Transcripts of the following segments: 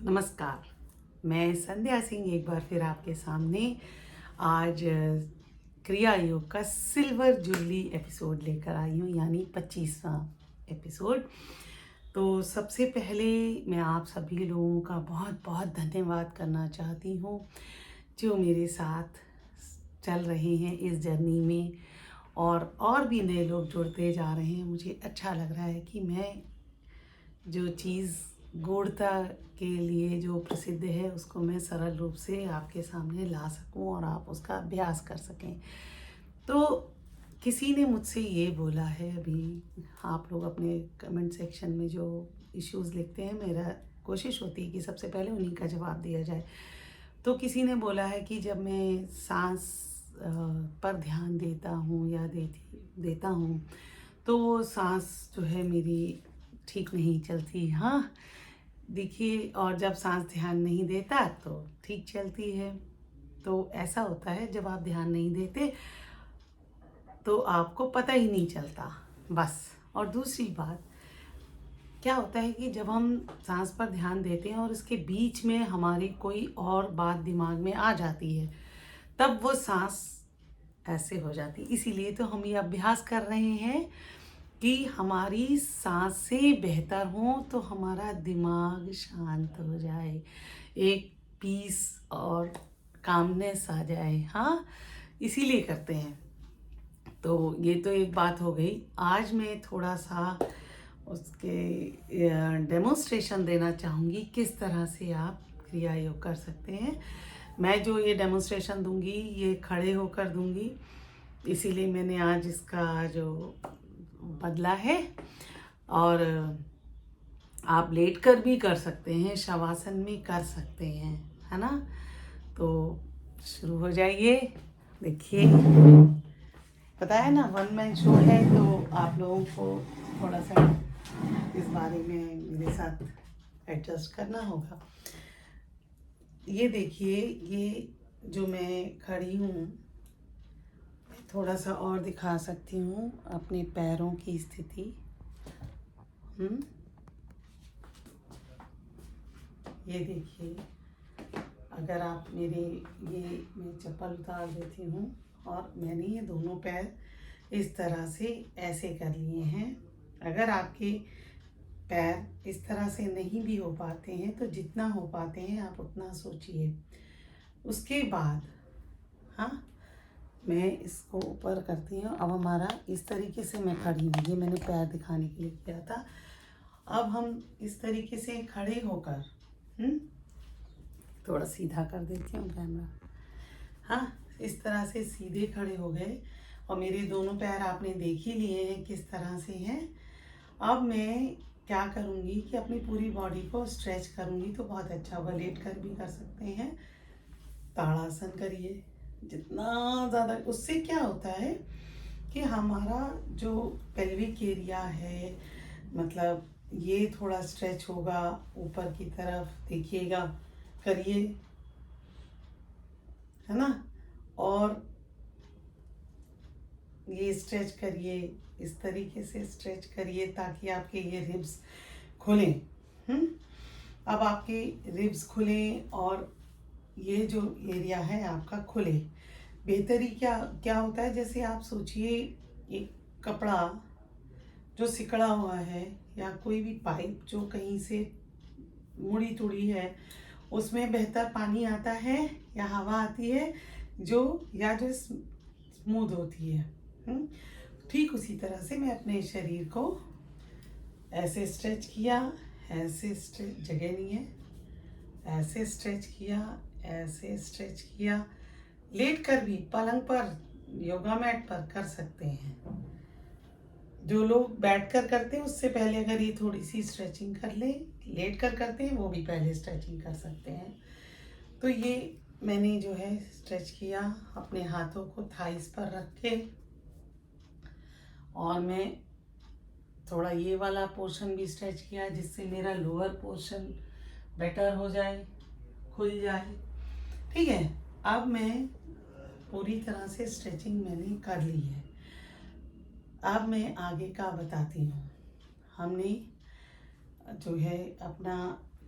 नमस्कार। मैं संध्या सिंह एक बार फिर आपके सामने आज क्रिया योग का सिल्वर जुबली एपिसोड लेकर आई हूँ, यानी 25वां एपिसोड। तो सबसे पहले मैं आप सभी लोगों का बहुत बहुत धन्यवाद करना चाहती हूँ जो मेरे साथ चल रहे हैं इस जर्नी में, और भी नए लोग जुड़ते जा रहे हैं। मुझे अच्छा लग रहा है कि मैं जो चीज़ गूढ़ता के लिए जो प्रसिद्ध है उसको मैं सरल रूप से आपके सामने ला सकूं और आप उसका अभ्यास कर सकें। तो किसी ने मुझसे ये बोला है, अभी आप लोग अपने कमेंट सेक्शन में जो इश्यूज़ लिखते हैं, मेरा कोशिश होती है कि सबसे पहले उन्हीं का जवाब दिया जाए। तो किसी ने बोला है कि जब मैं सांस पर ध्यान देता हूँ या देता हूँ तो वो सांस जो है मेरी ठीक नहीं चलती। हाँ, देखिए, और जब सांस ध्यान नहीं देता तो ठीक चलती है। तो ऐसा होता है, जब आप ध्यान नहीं देते तो आपको पता ही नहीं चलता, बस। और दूसरी बात क्या होता है कि जब हम सांस पर ध्यान देते हैं और इसके बीच में हमारी कोई और बात दिमाग में आ जाती है, तब वो सांस ऐसे हो जाती। इसीलिए तो हम ये अभ्यास कर रहे हैं कि हमारी सांसें बेहतर हों, तो हमारा दिमाग शांत हो जाए, एक पीस और कामनेस आ जाए। हाँ, इसीलिए करते हैं। तो ये तो एक बात हो गई। आज मैं थोड़ा सा उसके डेमोन्स्ट्रेशन देना चाहूँगी, किस तरह से आप क्रिया योग कर सकते हैं। मैं जो ये डेमोन्स्ट्रेशन दूंगी ये खड़े होकर दूंगी, इसीलिए मैंने आज इसका जो बदला है। और आप लेट कर भी कर सकते हैं, शवासन में कर सकते हैं, है ना। तो शुरू हो जाइए। देखिए, पता है ना, वन मैन शो है, तो आप लोगों को थोड़ा सा इस बारे में मेरे साथ एडजस्ट करना होगा। ये देखिए, ये जो मैं खड़ी हूँ, थोड़ा सा और दिखा सकती हूँ अपने पैरों की स्थिति। ये देखिए, अगर आप मेरे, ये मैं चप्पल उतार देती हूँ और मैंने ये दोनों पैर इस तरह से ऐसे कर लिए हैं। अगर आपके पैर इस तरह से नहीं भी हो पाते हैं तो जितना हो पाते हैं आप उतना सोचिए। उसके बाद हाँ, मैं इसको ऊपर करती हूँ। अब हमारा इस तरीके से मैं खड़ी हूँ, ये मैंने पैर दिखाने के लिए किया था। अब हम इस तरीके से खड़े होकर थोड़ा सीधा कर देती हूँ कैमरा। हाँ, इस तरह से सीधे खड़े हो गए और मेरे दोनों पैर आपने देख ही लिए हैं किस तरह से हैं। अब मैं क्या करूँगी कि अपनी पूरी बॉडी को स्ट्रेच करूँगी, तो बहुत अच्छा होगा। लेट कर भी कर सकते हैं, ताड़ासन करिए जितना ज़्यादा। उससे क्या होता है कि हमारा जो पेल्विक एरिया है, मतलब ये थोड़ा स्ट्रेच होगा ऊपर की तरफ। देखिएगा, करिए, है ना। और ये स्ट्रेच करिए, इस तरीके से स्ट्रेच करिए ताकि आपके ये रिब्स खुलें। अब आपके रिब्स खुलें और ये जो एरिया है आपका खुले। बेहतरी क्या क्या होता है, जैसे आप सोचिए एक कपड़ा जो सिकड़ा हुआ है या कोई भी पाइप जो कहीं से मुड़ी तुड़ी है, उसमें बेहतर पानी आता है या हवा आती है जो, या जो स्मूथ होती है। ठीक उसी तरह से मैं अपने शरीर को ऐसे स्ट्रेच किया, ऐसे स्ट्रेच, जगह नहीं है, ऐसे स्ट्रेच किया, ऐसे स्ट्रेच किया। लेट कर भी पलंग पर, योगा मैट पर कर सकते हैं। जो लोग बैठ कर करते हैं उससे पहले अगर ये थोड़ी सी स्ट्रेचिंग कर लें, लेट कर करते हैं वो भी पहले स्ट्रेचिंग कर सकते हैं। तो ये मैंने जो है स्ट्रेच किया, अपने हाथों को थाइस पर रख के, और मैं थोड़ा ये वाला पोर्शन भी स्ट्रेच किया जिससे मेरा लोअर पोर्शन बेटर हो जाए, खुल जाए। ठीक है, अब मैं पूरी तरह से स्ट्रेचिंग मैंने कर ली है। अब मैं आगे का बताती हूँ। हमने जो है अपना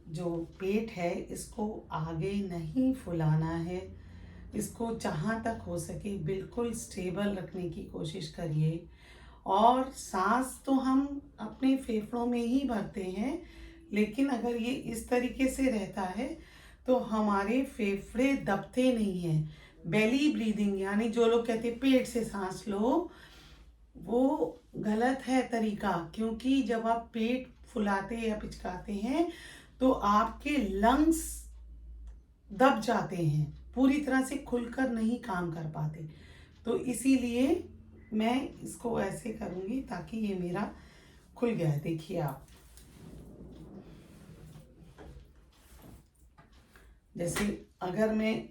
जो पेट है इसको आगे नहीं फुलाना है। इसको जहाँ तक हो सके बिल्कुल स्टेबल रखने की कोशिश करिए। और सांस तो हम अपने फेफड़ों में ही भरते हैं, लेकिन अगर ये इस तरीके से रहता है तो हमारे फेफड़े दबते नहीं हैं। बेली ब्रीदिंग यानी जो लोग कहते हैं पेट से सांस लो, वो गलत है तरीका। क्योंकि जब आप पेट फुलाते या पिचकाते हैं तो आपके लंग्स दब जाते हैं, पूरी तरह से खुलकर नहीं काम कर पाते। तो इसीलिए मैं इसको ऐसे करूँगी ताकि ये मेरा खुल गया है। देखिए आप, जैसे अगर मैं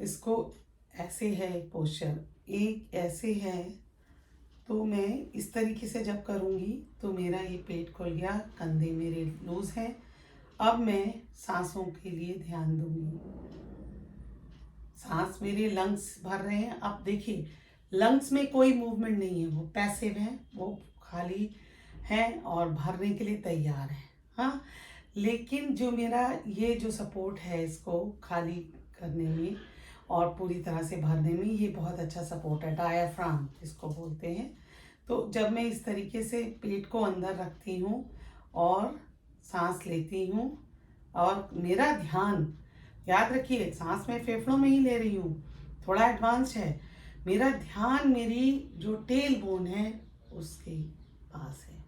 इसको ऐसे है पोस्चर, एक ऐसे है, तो मैं इस तरीके से जब करूँगी तो मेरा ये पेट खुल गया, कंधे मेरे लूज हैं। अब मैं सांसों के लिए ध्यान दूंगी। सांस मेरे लंग्स भर रहे हैं। अब देखिए लंग्स में कोई मूवमेंट नहीं है, वो पैसिव है, वो खाली है और भरने के लिए तैयार है। हाँ, लेकिन जो मेरा ये जो सपोर्ट है इसको खाली करने में और पूरी तरह से भरने में, ये बहुत अच्छा सपोर्ट है, डायाफ्राम जिसको बोलते हैं। तो जब मैं इस तरीके से पेट को अंदर रखती हूँ और सांस लेती हूँ, और मेरा ध्यान, याद रखिए सांस मैं फेफड़ों में ही ले रही हूँ, थोड़ा एडवांस है, मेरा ध्यान मेरी जो टेल बोन है उसके पास है।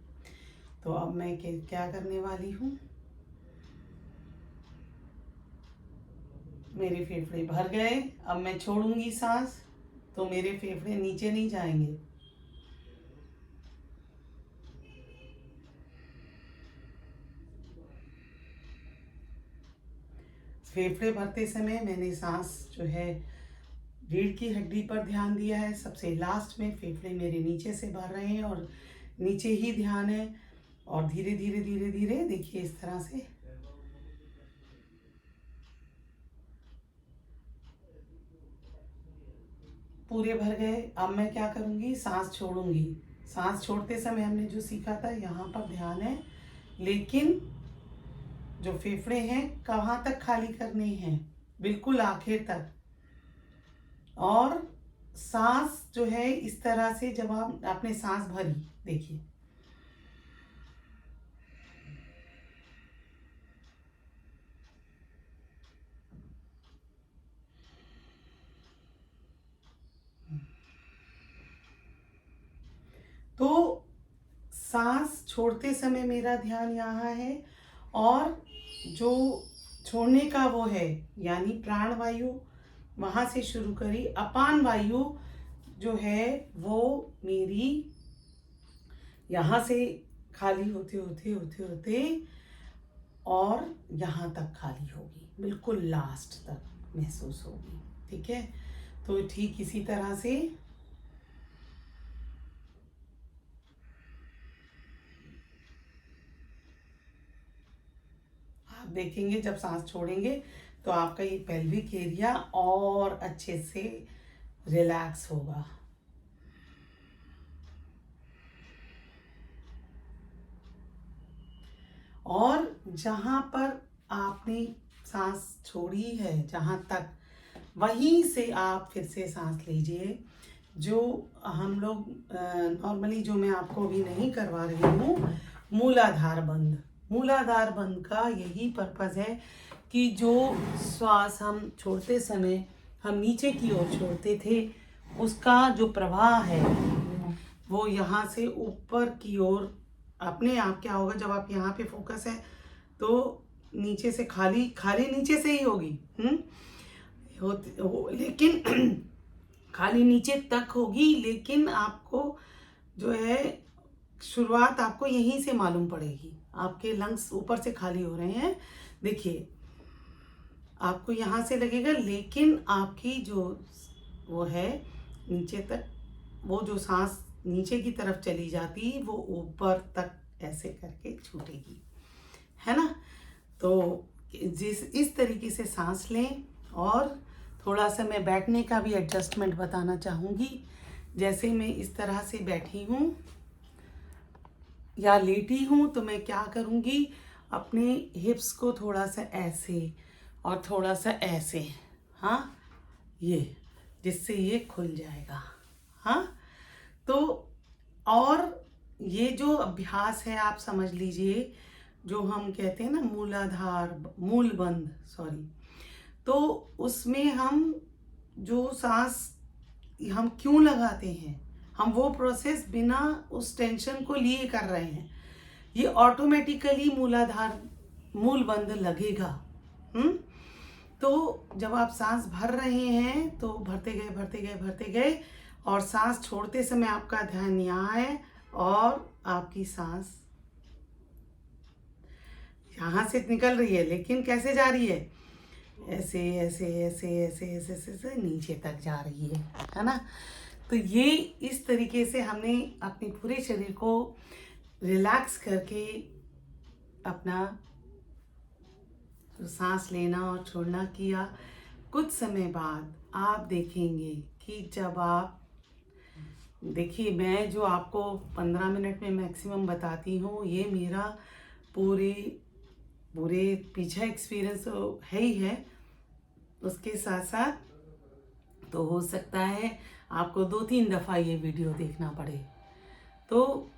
तो अब मैं क्या करने वाली हूँ, मेरे फेफड़े भर गए, अब मैं छोड़ूंगी सांस तो मेरे फेफड़े नीचे नहीं जाएंगे। फेफड़े भरते समय मैंने सांस जो है रीढ़ की हड्डी पर ध्यान दिया है। सबसे लास्ट में फेफड़े मेरे नीचे से भर रहे हैं और नीचे ही ध्यान है। और धीरे धीरे धीरे धीरे देखिए इस तरह से पूरे भर गए। अब मैं क्या करूँगी, सांस छोड़ूंगी। सांस छोड़ते समय हमने जो सीखा था, यहाँ पर ध्यान है, लेकिन जो फेफड़े हैं कहाँ तक खाली करने हैं, बिल्कुल आखिर तक। और सांस जो है इस तरह से, जब आप आपने सांस भरी, देखिए तो सांस छोड़ते समय मेरा ध्यान यहाँ है, और जो छोड़ने का वो है यानी प्राण वायु वहाँ से शुरू करी, अपान वायु जो है वो मेरी यहाँ से खाली होते होते होते होते और यहाँ तक खाली होगी, बिल्कुल लास्ट तक महसूस होगी। ठीक है, तो ठीक इसी तरह से आप देखेंगे जब सांस छोड़ेंगे तो आपका ये पेल्विक एरिया और अच्छे से रिलैक्स होगा। और जहाँ पर आपने सांस छोड़ी है, जहाँ तक, वहीं से आप फिर से सांस लीजिए। जो हम लोग नॉर्मली, जो मैं आपको अभी नहीं करवा रही हूँ, मूलाधार बंद। मूलाधार बंद का यही पर्पज़ है कि जो श्वास हम छोड़ते समय हम नीचे की ओर छोड़ते थे, उसका जो प्रवाह है वो यहाँ से ऊपर की ओर अपने आप क्या होगा, जब आप यहाँ पे फोकस है तो नीचे से खाली खाली नीचे से ही होगी। लेकिन खाली नीचे तक होगी, लेकिन आपको जो है शुरुआत आपको यहीं से मालूम पड़ेगी। आपके लंग्स ऊपर से खाली हो रहे हैं, देखिए आपको यहाँ से लगेगा, लेकिन आपकी जो वो है नीचे तक, वो जो सांस नीचे की तरफ चली जाती वो ऊपर तक ऐसे करके छूटेगी, है ना। तो इस तरीके से सांस लें। और थोड़ा सा मैं बैठने का भी एडजस्टमेंट बताना चाहूँगी। जैसे मैं इस तरह से बैठी हूँ या लेटी हूँ, तो मैं क्या करूँगी, अपने हिप्स को थोड़ा सा ऐसे और थोड़ा सा ऐसे, हाँ, ये, जिससे ये खुल जाएगा। हाँ, तो और ये जो अभ्यास है आप समझ लीजिए, जो हम कहते हैं ना मूलाधार, मूल बंध, सॉरी, तो उसमें हम जो सांस हम क्यों लगाते हैं, हम वो प्रोसेस बिना उस टेंशन को लिए कर रहे हैं। ये ऑटोमेटिकली मूलाधार मूल बंध लगेगा। तो जब आप सांस भर रहे हैं तो भरते गए भरते गए भरते गए, और सांस छोड़ते समय आपका ध्यान यहाँ है और आपकी सांस यहाँ से निकल रही है, लेकिन कैसे जा रही है, ऐसे ऐसे ऐसे ऐसे ऐसे ऐसे, ऐसे नीचे तक जा रही है ना। तो ये इस तरीके से हमने अपने पूरे शरीर को रिलैक्स करके अपना तो सांस लेना और छोड़ना किया। कुछ समय बाद आप देखेंगे कि जब आप देखिए, मैं जो आपको 15 मिनट में मैक्सिमम बताती हूँ, ये मेरा पूरे पीछे एक्सपीरियंस है ही है। उसके साथ साथ तो हो सकता है आपको 2-3 दफ़ा ये वीडियो देखना पड़े। तो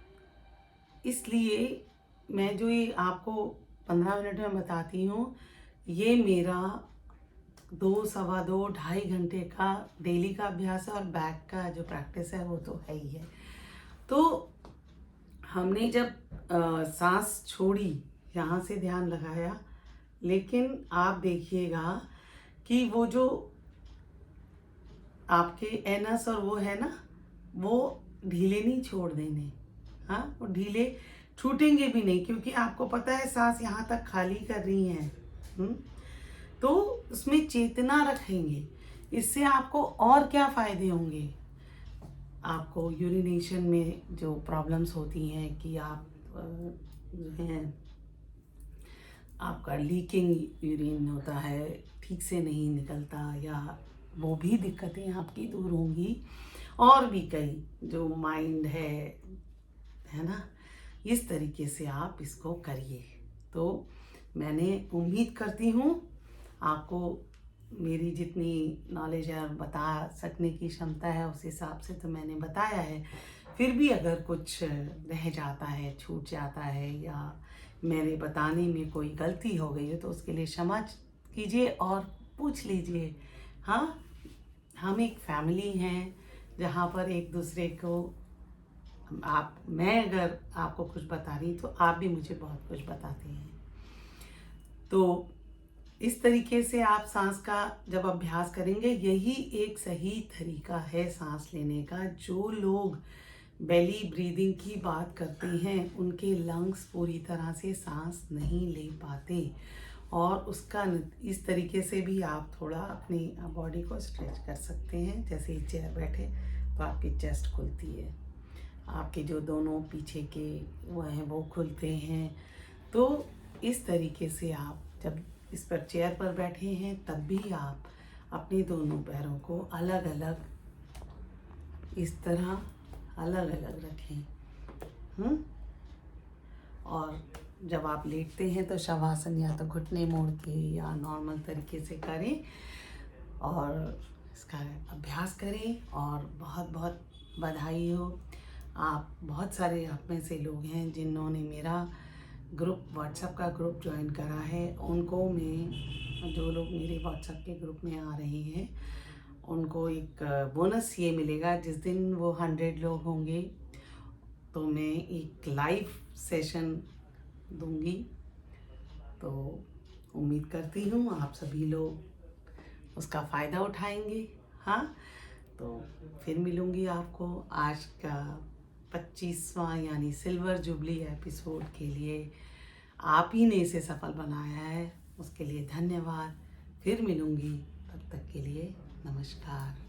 इसलिए मैं जो ये आपको 15 मिनट में बताती हूँ, ये मेरा 2, सवा 2, ढाई घंटे का डेली का अभ्यास है, और बैक का जो प्रैक्टिस है वो तो है ही है। तो हमने जब सांस छोड़ी, यहाँ से ध्यान लगाया, लेकिन आप देखिएगा कि वो जो आपके एनस और वो है ना, वो ढीले नहीं छोड़ देने। हाँ, वो ढीले छूटेंगे भी नहीं, क्योंकि आपको पता है सांस यहाँ तक खाली कर रही हैं। तो उसमें चेतना रखेंगे। इससे आपको और क्या फ़ायदे होंगे, आपको यूरिनेशन में जो प्रॉब्लम्स होती हैं कि आप जो हैं, आपका लीकिंग यूरिन होता है, ठीक से नहीं निकलता, या वो भी दिक्कतें आपकी दूर होंगी। और भी कई जो माइंड है ना, इस तरीके से आप इसको करिए। तो मैंने उम्मीद करती हूँ आपको मेरी जितनी नॉलेज है और बता सकने की क्षमता है, उस हिसाब से तो मैंने बताया है। फिर भी अगर कुछ रह जाता है, छूट जाता है, या मेरे बताने में कोई गलती हो गई है, तो उसके लिए क्षमा कीजिए और पूछ लीजिए। हाँ, हम एक फैमिली हैं जहाँ पर एक दूसरे को मैं अगर आपको कुछ बता रही तो आप भी मुझे बहुत कुछ बताते हैं। तो इस तरीके से आप सांस का जब अभ्यास करेंगे, यही एक सही तरीका है सांस लेने का। जो लोग बेली ब्रीदिंग की बात करते हैं, उनके लंग्स पूरी तरह से सांस नहीं ले पाते, और उसका इस तरीके से भी आप थोड़ा अपनी बॉडी को स्ट्रेच कर सकते हैं। जैसे ही चेयर बैठे तो आपकी चेस्ट खुलती है, आपके जो दोनों पीछे के वो हैं वो खुलते हैं। तो इस तरीके से आप जब इस पर चेयर पर बैठे हैं, तब भी आप अपने दोनों पैरों को अलग अलग इस तरह अलग अलग रखें। और जब आप लेटते हैं तो शवासन या तो घुटने मोड़ के या नॉर्मल तरीके से करें, और इसका अभ्यास करें। और बहुत बहुत बधाई हो, आप बहुत सारे आप में से लोग हैं जिन्होंने मेरा ग्रुप, व्हाट्सएप का ग्रुप ज्वाइन करा है। उनको मैं, जो लोग मेरे व्हाट्सएप के ग्रुप में आ रहे हैं, उनको एक बोनस ये मिलेगा, जिस दिन वो 100 लोग होंगे तो मैं एक लाइव सेशन दूंगी। तो उम्मीद करती हूँ आप सभी लोग उसका फ़ायदा उठाएंगे। हाँ, तो फिर मिलूँगी आपको। आज का 25वां यानी सिल्वर जुबली एपिसोड के लिए आप ही ने इसे सफल बनाया है, उसके लिए धन्यवाद। फिर मिलूँगी, तब तक के लिए नमस्कार।